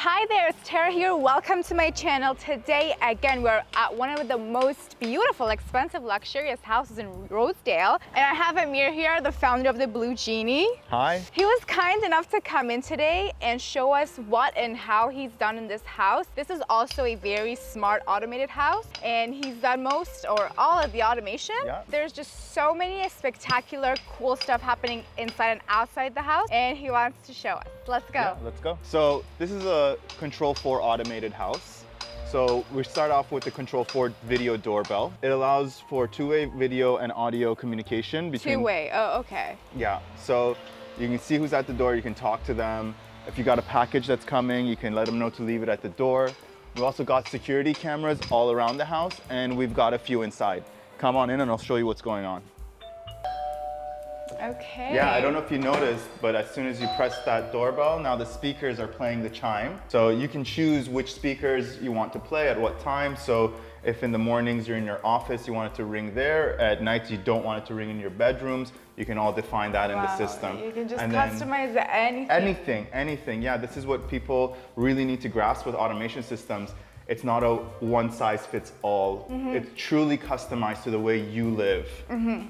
Hi there, it's Tara here. Welcome to my channel. Today, again, we're at one of the most beautiful, expensive, luxurious houses in Rosedale. And I have Amir here, the founder of the Blue Genie. Hi. He was kind enough to come in today and show us what and how he's done in this house. This is also a very smart automated house, and he's done most or all of the automation. Yeah. There's just so many spectacular, cool stuff happening inside and outside the house, and he wants to show us. Let's go. Yeah, let's go. So this is a Control 4 automated house. So we start off with the Control 4 video doorbell. It allows for two-way video and audio communication between... Two-way, oh, okay. Yeah, so you can see who's at the door, you can talk to them. If you got a package that's coming, you can let them know to leave it at the door. We've also got security cameras all around the house, and we've got a few inside. Come on in and I'll show you what's going on. Okay. Yeah, I don't know if you noticed, but as soon as you press that doorbell, now the speakers are playing the chime. So you can choose which speakers you want to play at what time. So if in the mornings you're in your office, you want it to ring there. At night, you don't want it to ring in your bedrooms. You can all define that in the system. You can just and customize anything. Anything. Yeah, this is what people really need to grasp with automation systems. It's not a one size fits all. It's truly customized to the way you live.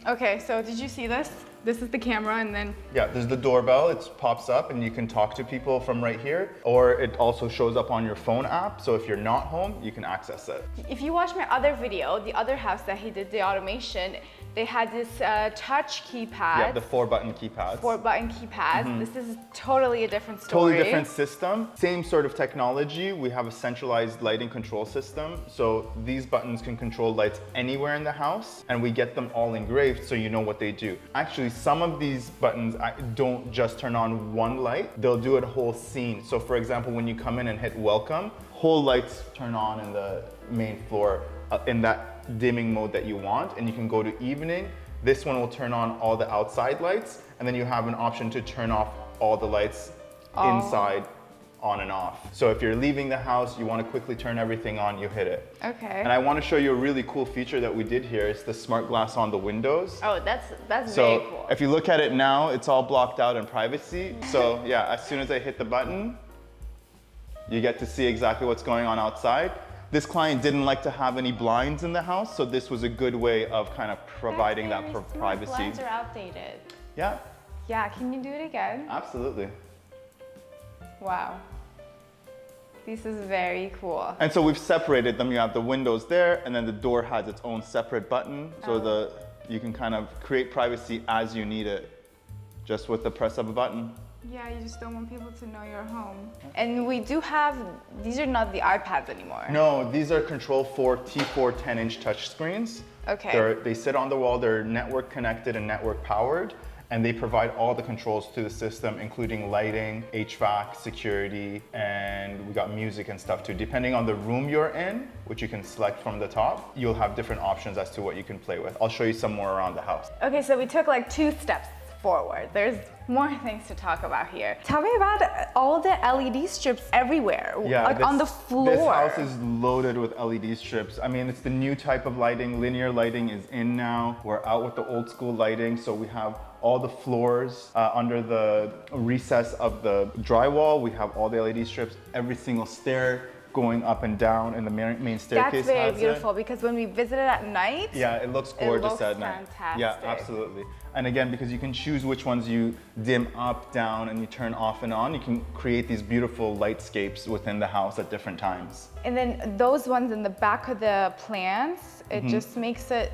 Okay, so did you see this? This is the camera, and then... Yeah, there's the doorbell. It pops up and you can talk to people from right here, or it also shows up on your phone app. So if you're not home, you can access it. If you watch my other video, the other house that he did the automation, they had this touch keypad. Yeah, the 4-button keypads. 4-button keypads. This is totally a different story. Totally different system. Same sort of technology. We have a centralized lighting control system. So these buttons can control lights anywhere in the house, and we get them all engraved so you know what they do. Actually, some of these buttons don't just turn on one light. They'll do a whole scene. So for example, when you come in and hit welcome, whole lights turn on in the main floor in that dimming mode that you want, and you can go to evening. This one will turn on all the outside lights, and then you have an option to turn off all the lights inside, on and off. So if you're leaving the house, you want to quickly turn everything on, you hit it. Okay. And I want to show you a really cool feature that we did here. It's the smart glass on the windows. Oh, that's So very cool. if you look at it now, it's all blocked out in privacy. So yeah, as soon as I hit the button, you get to see exactly what's going on outside. This client didn't like to have any blinds in the house, so this was a good way of kind of providing that privacy. Blinds are outdated. Yeah, Yeah, can you do it again? absolutely. Wow. This is very cool. And so we've separated them. You have the windows there, and then the door has its own separate button. So you can kind of create privacy as you need it, just with the press of a button. Yeah, you just don't want people to know you're home. And we do have, these are not the iPads anymore. No, these are Control 4 T4 10-inch touchscreens. Okay. They sit on the wall, they're network connected and network powered, and they provide all the controls to the system, including lighting, HVAC, security, and we got music and stuff too. Depending on the room you're in, which you can select from the top, you'll have different options as to what you can play with. I'll show you some more around the house. Okay, so we took like 2 steps forward. There's more things to talk about here. Tell me about all the LED strips everywhere, like on the floor. This house is loaded with LED strips. I mean, it's the new type of lighting. Linear lighting is in now. We're out with the old school lighting. So we have all the floors under the recess of the drywall. We have all the LED strips, every single stair going up and down, and the main staircase. That's very beautiful because when we visited at night, yeah, it looks gorgeous at night. Fantastic. Yeah, absolutely. And again, because you can choose which ones you dim up, down, and you turn off and on, you can create these beautiful lightscapes within the house at different times. And then those ones in the back of the plants, it just makes it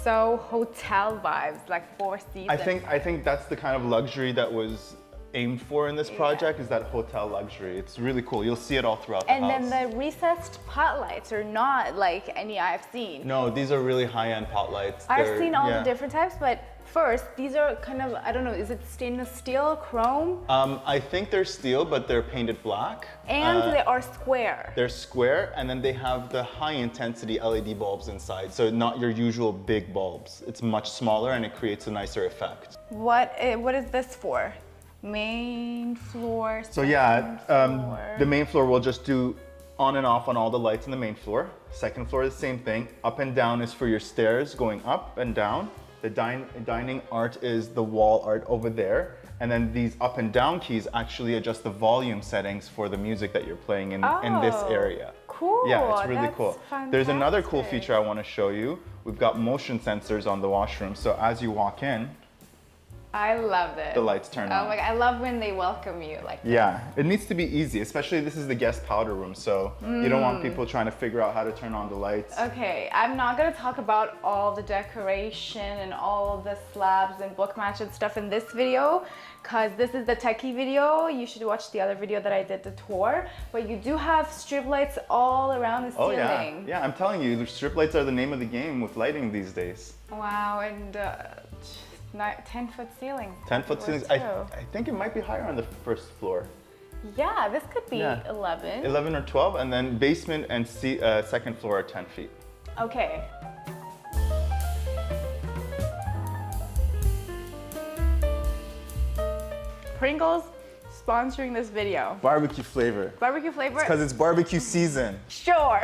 so hotel vibes, like 4 seasons. I think that's the kind of luxury that was aimed for in this project, is that hotel luxury. It's really cool. You'll see it all throughout the house. And then the recessed pot lights are not like any I've seen. No, these are really high-end pot lights. I've seen all the different types, but first, these are kind of, I don't know, is it stainless steel, chrome? I think they're steel, but they're painted black. And they are square. They're square, and then they have the high-intensity LED bulbs inside, so not your usual big bulbs. It's much smaller, and it creates a nicer effect. What is this for? Main floor, So yeah, the main floor will just do on and off on all the lights in the main floor. Second floor is the same thing. Up and down is for your stairs going up and down. The dining art is the wall art over there. And then these up and down keys actually adjust the volume settings for the music that you're playing in this area. Cool. Yeah, it's really That's cool. fantastic. There's another cool feature I want to show you. We've got motion sensors on the washroom. So as you walk in, I love it. the lights turn on. Oh my God, I love when they welcome you like that. Yeah, it needs to be easy, especially this is the guest powder room, so you don't want people trying to figure out how to turn on the lights. Okay, I'm not gonna talk about all the decoration and all the slabs and book match and stuff in this video, because this is the techie video. You should watch the other video that I did, the tour. But you do have strip lights all around the ceiling. Oh yeah, I'm telling you, the strip lights are the name of the game with lighting these days. Wow, and 10-foot ceilings. 10-foot ceilings. I think it might be higher on the first floor. Yeah, this could be 11. 11 or 12, and then basement and second floor are 10 feet. Okay. Pringles sponsoring this video. Barbecue flavor. Barbecue flavor? Because it's barbecue season. Sure.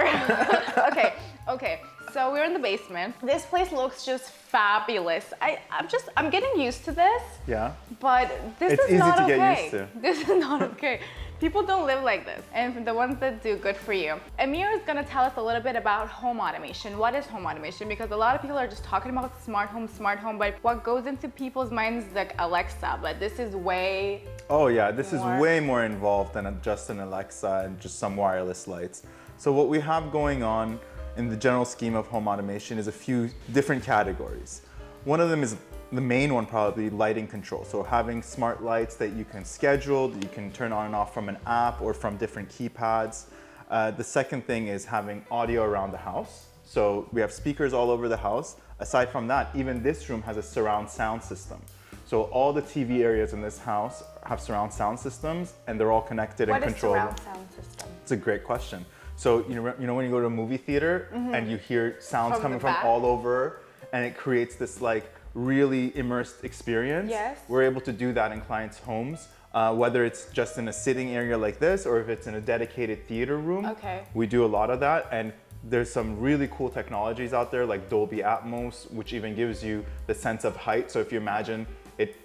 Okay. So we're in the basement. This place looks just fabulous. I'm getting used to this. Yeah. But this It's is not easy to okay. get used to. This is not okay. People don't live like this. And the ones that do, good for you. Amir is gonna tell us a little bit about home automation. What is home automation? Because a lot of people are just talking about smart home, but what goes into people's minds is like Alexa, but this is way Oh yeah, this is way more involved than just an Alexa and just some wireless lights. So what we have going on in the general scheme of home automation is a few different categories. One of them is the main one, probably lighting control. So having smart lights that you can schedule, that you can turn on and off from an app or from different keypads. The second thing is having audio around the house. So we have speakers all over the house. Aside from that, even this room has a surround sound system. So all the TV areas in this house have surround sound systems, and they're all connected and controlled. What is surround sound system? It's a great question. So you know when you go to a movie theater and you hear sounds coming from all over, and it creates this like really immersed experience. Yes. We're able to do that in clients' homes, whether it's just in a sitting area like this or if it's in a dedicated theater room. Okay. We do a lot of that, and there's some really cool technologies out there like Dolby Atmos, which even gives you the sense of height. So if you imagine, it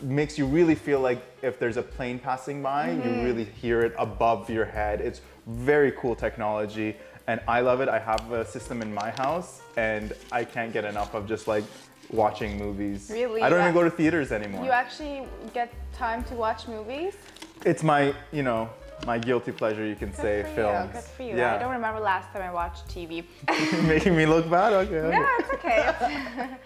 makes you really feel like if there's a plane passing by, you really hear it above your head. It's very cool technology, and I love it. I have a system in my house, and I can't get enough of just like watching movies. Really? I don't even go to theaters anymore. You actually get time to watch movies? It's my, my guilty pleasure, you can say, films. Good for you. Yeah. I don't remember last time I watched TV. Making me look bad? Okay. No, it's okay.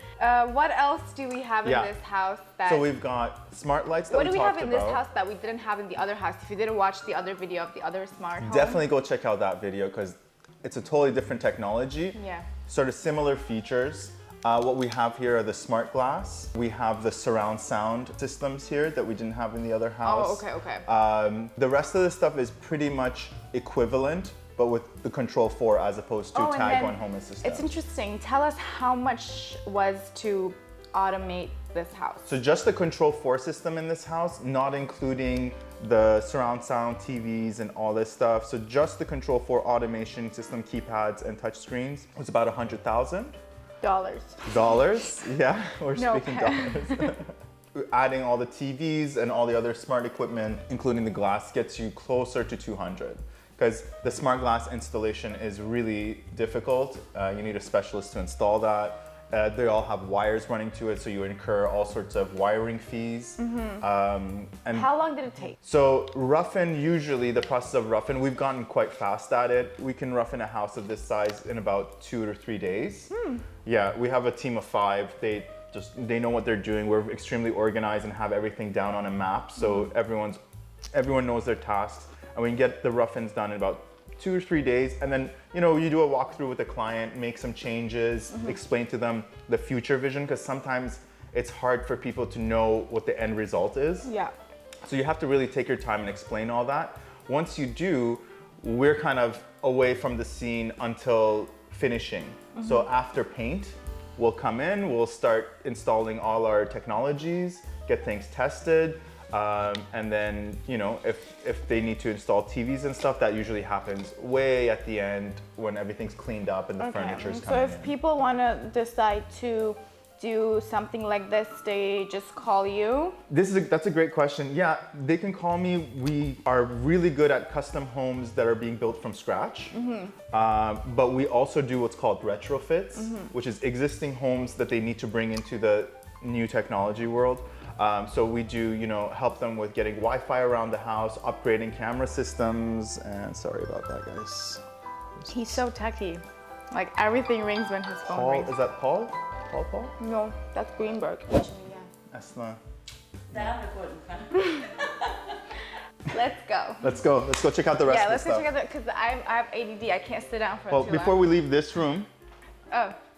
What else do we have in this house that... So we've got smart lights that What we do we have talked in this about. house that we didn't have in the other house? If you didn't watch the other video of the other smart home. Definitely go check out that video because it's a totally different technology. Yeah. Sort of similar features. What we have here are the smart glass. We have the surround sound systems here that we didn't have in the other house. Oh, okay. The rest of the stuff is pretty much equivalent, but with the Control 4 as opposed to Tag 1 Home Assistant. It's interesting. Tell us how much was to automate this house. So just the Control 4 system in this house, not including the surround sound TVs and all this stuff. So just the Control 4 automation system, keypads and touchscreens was about $100,000. Dollars, yeah, we're speaking dollars. Adding all the TVs and all the other smart equipment, including the glass, gets you closer to 200. Because the smart glass installation is really difficult. You need a specialist to install that. They all have wires running to it, so you incur all sorts of wiring fees. And how long did it take? So roughen, usually the process of roughen, we've gotten quite fast at it. We can roughen a house of this size in about 2 to 3 days. Yeah, we have a team of 5. They know what they're doing. We're extremely organized and have everything down on a map, so everyone knows their tasks, and we can get the rough-ins done in about 2 or 3 days, and then you do a walkthrough with the client, make some changes, explain to them the future vision, because sometimes it's hard for people to know what the end result is. Yeah. So you have to really take your time and explain all that. Once you do, we're kind of away from the scene until finishing. So after paint, we'll come in, we'll start installing all our technologies, get things tested, and then, if they need to install TVs and stuff, that usually happens way at the end when everything's cleaned up and the furniture's coming in. So if people want to decide to do something like this, they just call you? That's a great question. Yeah, they can call me. We are really good at custom homes that are being built from scratch. But we also do what's called retrofits, which is existing homes that they need to bring into the new technology world. So we do, help them with getting Wi-Fi around the house, upgrading camera systems, and sorry about that, guys. He's so techy. Like everything rings when his phone Paul, rings. is that Paul? Paul? No, that's Greenberg. Asma. Let's go. Let's go check out the rest Yeah, of the let's go stuff. check out because I have ADD. I can't sit down for Well, too before long. we leave this room.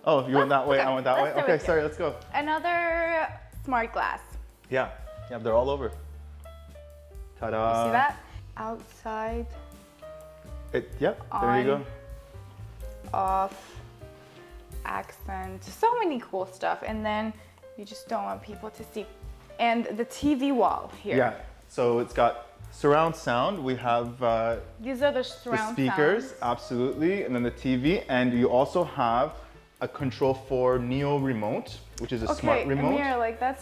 Oh, you went that way, okay. I went that Let's way? start Okay, with you. sorry, let's go. Another smart glass. Yeah, they're all over. Ta-da. See that? Outside, There you go. off, accent, so many cool stuff. And then you just don't want people to see. And the TV wall here. Yeah, so it's got surround sound. We have These are the the surround speakers, sounds. absolutely, and then the TV, and you also have a Control 4 Neo remote, which is a smart remote. Amir, like I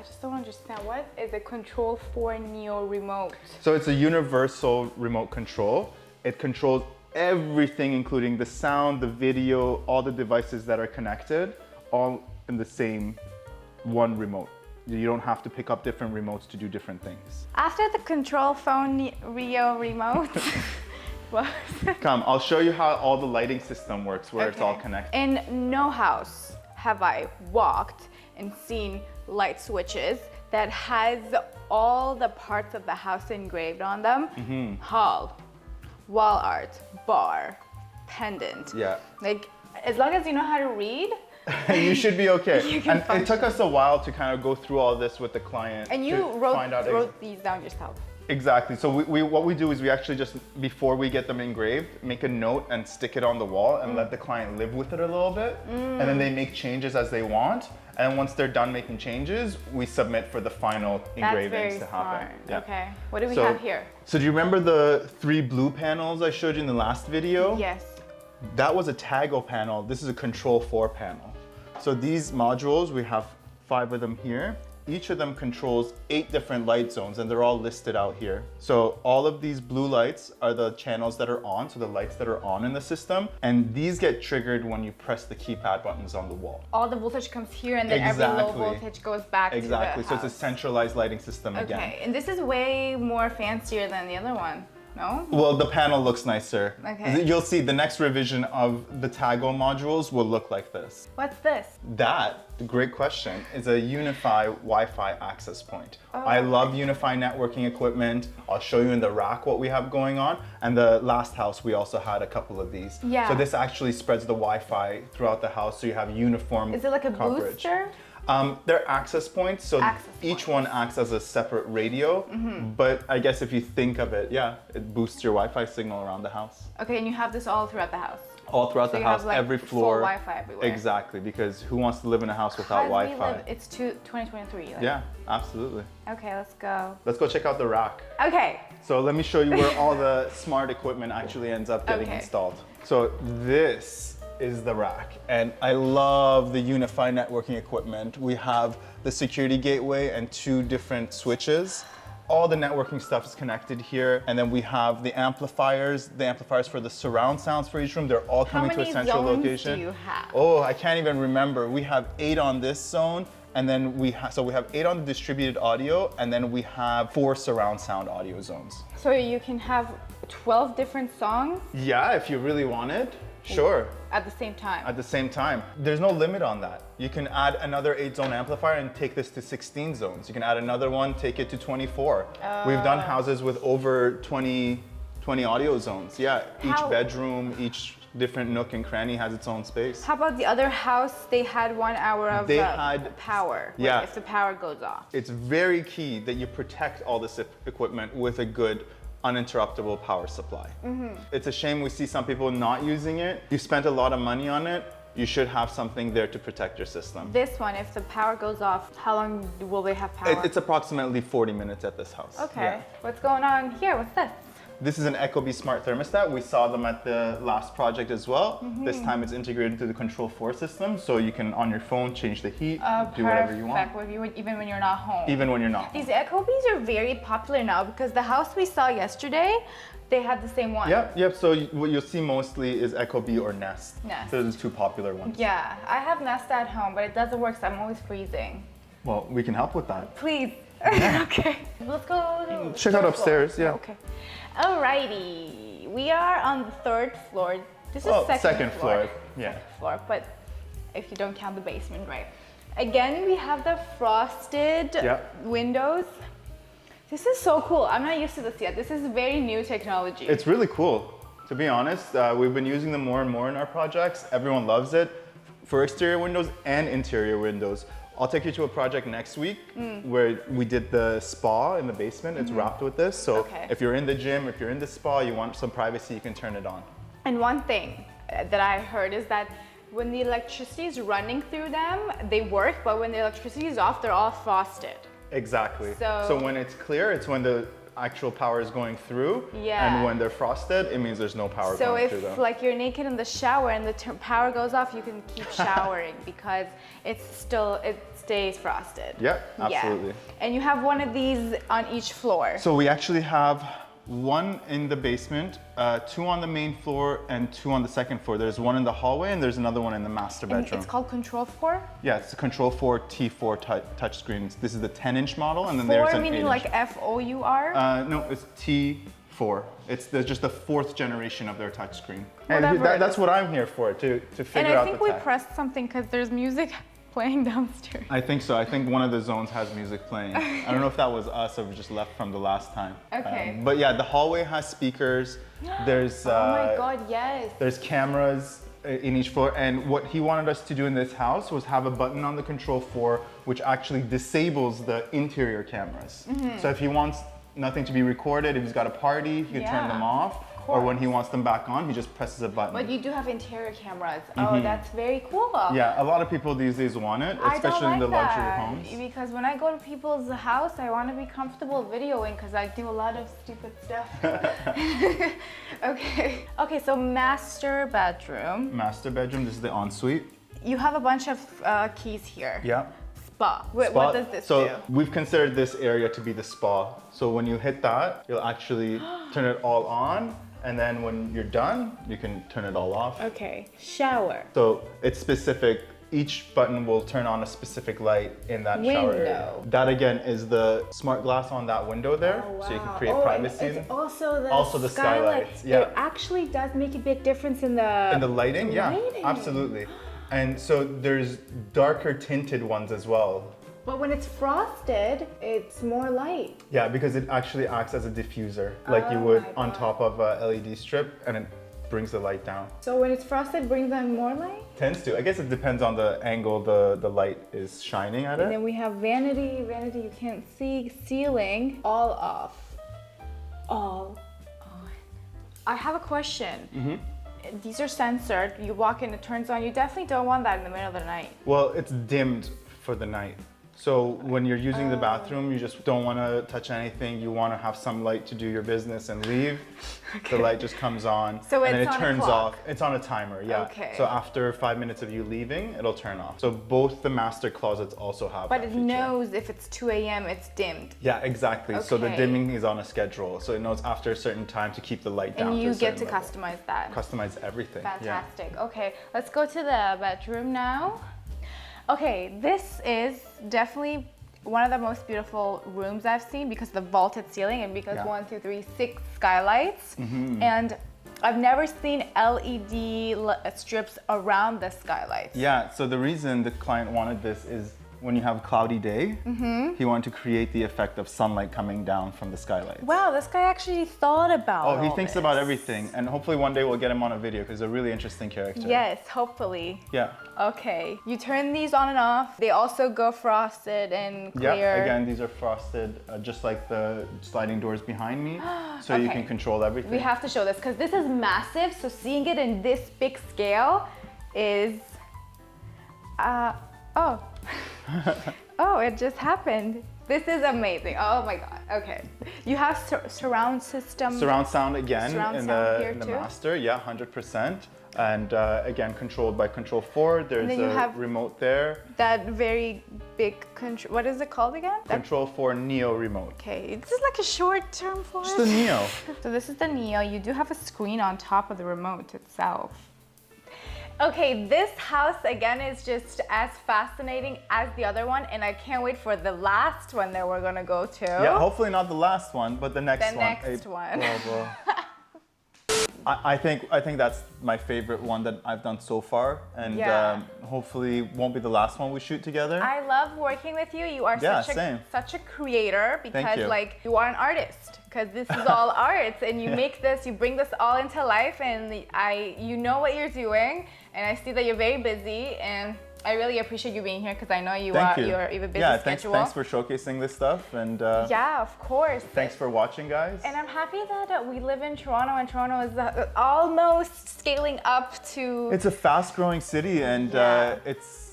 just don't understand. What is a Control 4 Neo remote? So it's a universal remote control. It controls everything, including the sound, the video, all the devices that are connected, all in the same one remote. You don't have to pick up different remotes to do different things. After the Control Phone Rio remote, what was it? Come, I'll show you how all the lighting system works, where it's all Okay. connected. In no house have I walked and seen light switches that has all the parts of the house engraved on them. Hall, wall art, bar, pendant. Yeah. Like, as long as you know how to read, You should be okay. You can And function. it took us a while to kind of go through all this with the client. and you to find out wrote these down yourself. Exactly. So what we do is we actually just, before we get them engraved, make a note and stick it on the wall and let the client live with it a little bit. And then they make changes as they want. And once they're done making changes, we submit for the final That's engravings very to happen. smart. Okay, what do we have here? So do you remember the 3 blue panels I showed you in the last video? Yes. That was a Tago panel. This is a Control 4 panel. So these modules, we have 5 of them here. Each of them controls 8 different light zones, and they're all listed out here. So all of these blue lights are the channels that are on, so the lights that are on in the system. And these get triggered when you press the keypad buttons on the wall. All the voltage comes here, and then every low Exactly. voltage goes back Exactly. to the So it's a house. centralized lighting system again. Okay, and this is way more fancier than the other one, no? Well, the panel looks nicer. Okay. You'll see the next revision of the Tago modules will look like this. What's this? That, great question, is a Unify Wi-Fi access point. Oh, I love Unify networking equipment. I'll show you in the rack what we have going on. And the last house, we also had a couple of these. Yeah. So this actually spreads the Wi-Fi throughout the house, so you have uniform Is it like a coverage. booster? They're access points, so Access each points. one acts as a separate radio. But I guess if you think of it, yeah, it boosts your Wi-Fi signal around the house. Okay, and you have this all throughout the house. All throughout So the you house, have, like, every full floor. Wi-Fi everywhere. Exactly, because who wants to live in a house without Because Wi-Fi? it's 2023. Like. Yeah, absolutely. Okay, let's go. Let's go check out the rack. Okay, So let me show you where all the smart equipment actually ends up getting Okay. installed. So this is the rack, and I love the Unify networking equipment. We have the security gateway and 2 different switches. All the networking stuff is connected here, and then we have the amplifiers for the surround sounds for each room. They're all how coming to a many central zones location. do you have? Oh, I can't even remember. We have 8 on this zone, and then we have 8 on the distributed audio, and then we have 4 surround sound audio zones. So you can have 12 different songs Yeah, if you really wanted, sure. at the same time. At the same time, there's no limit on that. You can add another 8-zone amplifier and take this to 16 zones. You can add another one, take it to 24. We've done houses with over 20 audio zones. Yeah, How- each bedroom, each different nook and cranny has its own space. How about the other house? They had 1 hour of They had- power. yeah. Like if the power goes off. It's very key that you protect all this equipment with a good uninterruptible power supply. It's a shame we see some people not using it. You spent a lot of money on it. You should have something there to protect your system. This one, if the power goes off, how long will they have power? It's approximately 40 minutes at this house. Okay. Yeah. What's going on here? What's this? This is an ecobee smart thermostat. We saw them at the last project as well. This time it's integrated into the Control 4 system, so you can on your phone change the heat, do whatever you want. Even when you're not home. Even when you're not home. These ecobees are very popular now because the house we saw yesterday, they had the same one. Yep. So what you'll see mostly is ecobee or Nest. Nest. Those are the two popular ones. Yeah, I have Nest at home, but it doesn't work, so I'm always freezing. Well, we can help with that. Please. Okay. Let's go. Check out upstairs. Yeah. Okay. Alrighty. We are on the 3rd floor. This is second floor. Yeah. Second floor, but if you don't count the basement, right? Again, we have the frosted windows. This is so cool. I'm not used to this yet. This is very new technology. It's really cool. To be honest, we've been using them more and more in our projects. Everyone loves it for exterior windows and interior windows. I'll take you to a project next week where we did the spa in the basement. It's wrapped with this. So if you're in the gym, if you're in the spa, you want some privacy, you can turn it on. And one thing that I heard is that when the electricity is running through them, they work, but when the electricity is off, they're all frosted. Exactly. So when it's clear, it's when the actual power is going through. Yeah. And when they're frosted, it means there's no power going through them. So if like you're naked in the shower and the power goes off, you can keep showering because it stays frosted. Yeah, absolutely. Yeah. And you have one of these on each floor. So we actually have one in the basement, 2 on the main floor, and 2 on the second floor. There's one in the hallway and there's another one in the master bedroom. And it's called Control 4? Yeah, it's the Control 4 T4 touchscreen. This is the 10-inch model, and then there's an 8-inch. 4 meaning like F-O-U-R? No, it's T4. It's just the 4th generation of their touchscreen. Whatever And that's what I'm here for, to figure out the tech. And I think we pressed something because there's music playing downstairs. I think so. I think one of the zones has music playing. I don't know if that was us or just left from the last time. Okay. But yeah, the hallway has speakers. There's oh my God, yes. There's cameras in each floor, and what he wanted us to do in this house was have a button on the Control 4 which actually disables the interior cameras. So if he wants nothing to be recorded, if he's got a party, he can turn them off. Or when he wants them back on, he just presses a button. But you do have interior cameras. Oh, that's very cool. Yeah, a lot of people these days want it, especially in the luxury homes. Because when I go to people's house, I want to be comfortable videoing because I do a lot of stupid stuff. Okay, so master bedroom. Master bedroom, this is the ensuite. You have a bunch of keys here. Yeah. Spa. What does this do? So we've considered this area to be the spa. So when you hit that, you'll actually turn it all on. And then when you're done, you can turn it all off. Okay, shower. So it's specific. Each button will turn on a specific light in that shower area. That again is the smart glass on that window there. Oh, wow. So you can create privacy. And it's also the skylights. Yeah. It actually does make a big difference in the lighting. Yeah, absolutely. And so there's darker tinted ones as well. But when it's frosted, it's more light. Yeah, because it actually acts as a diffuser, like you would on top of a LED strip, and it brings the light down. So when it's frosted, brings on more light? Tends to. I guess it depends on the angle the light is shining at it. And then we have vanity you can't see, ceiling, all off. All on. I have a question. These are censored. You walk in, it turns on. You definitely don't want that in the middle of the night. Well, it's dimmed for the night. So when you're using the bathroom, you just don't want to touch anything. You want to have some light to do your business and leave. The light just comes on, so and then it's it on turns a clock. off. It's on a timer, yeah. Okay. So after 5 minutes of you leaving, it'll turn off. So both the master closets also have But that it feature. knows if it's 2 a.m., it's dimmed. Yeah, exactly. Okay. So the dimming is on a schedule. So it knows after a certain time to keep the light down. And you get to level. customize that. Customize everything. Fantastic. Yeah. Okay, let's go to the bedroom now. Okay, this is definitely one of the most beautiful rooms I've seen because of the vaulted ceiling and because 1, 2, 3, 6 skylights. And I've never seen LED strips around the skylights. Yeah, so the reason the client wanted this is when you have a cloudy day, he wanted to create the effect of sunlight coming down from the skylights. Wow, this guy actually thought about he thinks about everything, and hopefully one day we'll get him on a video because he's a really interesting character. Yes, hopefully. Yeah. Okay, you turn these on and off. They also go frosted and clear. Yeah, again, these are frosted, just like the sliding doors behind me, so you can control everything. We have to show this because this is massive, so seeing it in this big scale is, oh, it just happened. This is amazing. Oh my God. Okay. You have surround system. Surround sound again Surround in sound the, here in the too? master. Yeah, 100%. And again, controlled by control 4. There's then you a have remote there. That very big control. What is it called again? Control 4 Neo remote. Okay, this is like a short term for Just it. the Neo. So this is the Neo. You do have a screen on top of the remote itself. Okay, this house again is just as fascinating as the other one, and I can't wait for the last one that we're gonna go to. Yeah, hopefully not the last one, but the next The one. next one. Well. I think that's my favorite one that I've done so far, and Yeah. hopefully won't be the last one we shoot together. I love working with you. You are such a creator because you. like you are an artist, because this is all art, and you make this, you bring this all into life, and you know what you're doing, and I see that you're very busy, and I really appreciate you being here because I know you have a busy schedule. Thanks for showcasing this stuff, and yeah, of course. thanks for watching, guys. And I'm happy that we live in Toronto, and Toronto is almost scaling up to. It's a fast-growing city, and Yeah. it's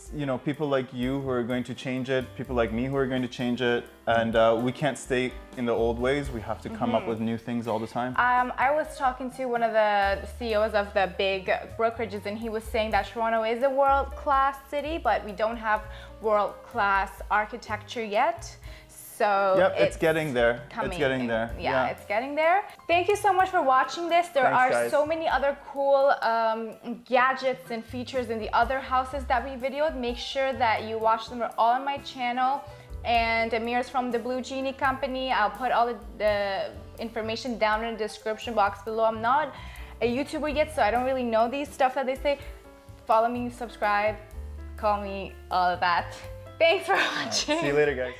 people like you who are going to change it, people like me who are going to change it, and we can't stay in the old ways. We have to come up with new things all the time. I was talking to one of the CEOs of the big brokerages, and he was saying that Toronto is a world-class city, but we don't have world-class architecture yet. So yep, it's getting there. Coming. It's getting there. Yeah, it's getting there. Thank you so much for watching this. There Thanks, are guys. so many other cool gadgets and features in the other houses that we videoed. Make sure that you watch them. They're all on my channel. And Amir's from the Blue Genie Company. I'll put all the information down in the description box below. I'm not a YouTuber yet, so I don't really know these stuff that they say. Follow me, subscribe, call me, all of that. Thanks for watching. See you later, guys.